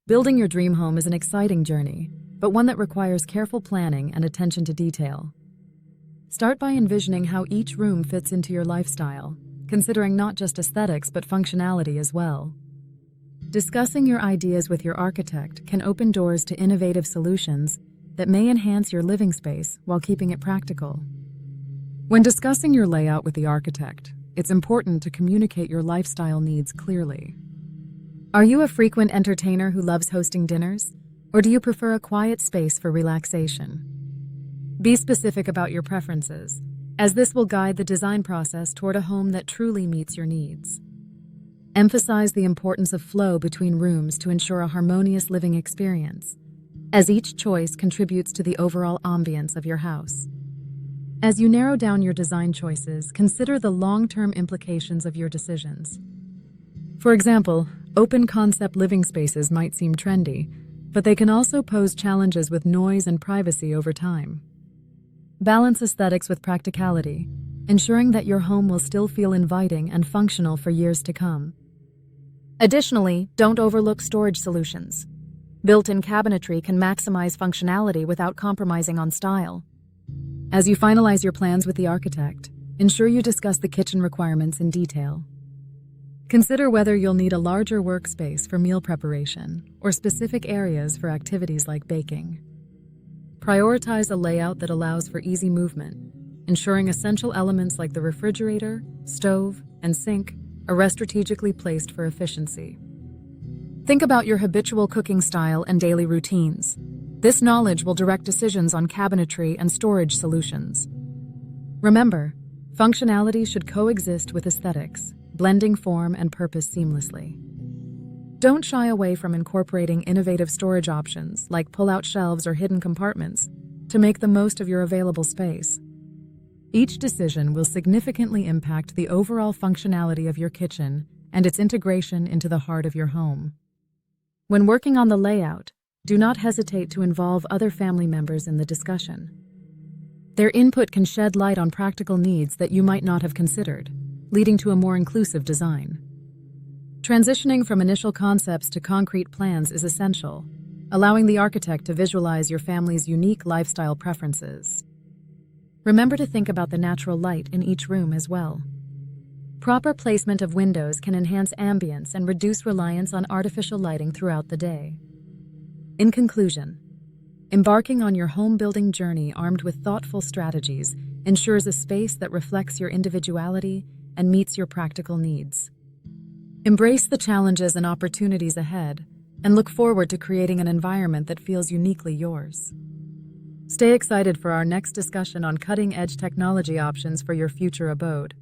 Building your dream home is an exciting journey, but one that requires careful planning and attention to detail. Start by envisioning how each room fits into your lifestyle, considering not just aesthetics but functionality as well. Discussing your ideas with your architect can open doors to innovative solutions that may enhance your living space while keeping it practical. When discussing your layout with the architect, it's important to communicate your lifestyle needs clearly. Are you a frequent entertainer who loves hosting dinners, or do you prefer a quiet space for relaxation? Be specific about your preferences, as this will guide the design process toward a home that truly meets your needs. Emphasize the importance of flow between rooms to ensure a harmonious living experience, as each choice contributes to the overall ambience of your house. As you narrow down your design choices, consider the long-term implications of your decisions. For example, open-concept living spaces might seem trendy, but they can also pose challenges with noise and privacy over time. Balance aesthetics with practicality, ensuring that your home will still feel inviting and functional for years to come. Additionally, don't overlook storage solutions. Built-in cabinetry can maximize functionality without compromising on style. As you finalize your plans with the architect, ensure you discuss the kitchen requirements in detail. Consider whether you'll need a larger workspace for meal preparation or specific areas for activities like baking. Prioritize a layout that allows for easy movement, ensuring essential elements like the refrigerator, stove, and sink are strategically placed for efficiency. Think about your habitual cooking style and daily routines. This knowledge will direct decisions on cabinetry and storage solutions. Remember, functionality should coexist with aesthetics, blending form and purpose seamlessly. Don't shy away from incorporating innovative storage options like pull-out shelves or hidden compartments to make the most of your available space. Each decision will significantly impact the overall functionality of your kitchen and its integration into the heart of your home. When working on the layout, do not hesitate to involve other family members in the discussion. Their input can shed light on practical needs that you might not have considered, leading to a more inclusive design. Transitioning from initial concepts to concrete plans is essential, allowing the architect to visualize your family's unique lifestyle preferences. Remember to think about the natural light in each room as well. Proper placement of windows can enhance ambience and reduce reliance on artificial lighting throughout the day. In conclusion, embarking on your home-building journey armed with thoughtful strategies ensures a space that reflects your individuality and meets your practical needs. Embrace the challenges and opportunities ahead, and look forward to creating an environment that feels uniquely yours. Stay excited for our next discussion on cutting-edge technology options for your future abode.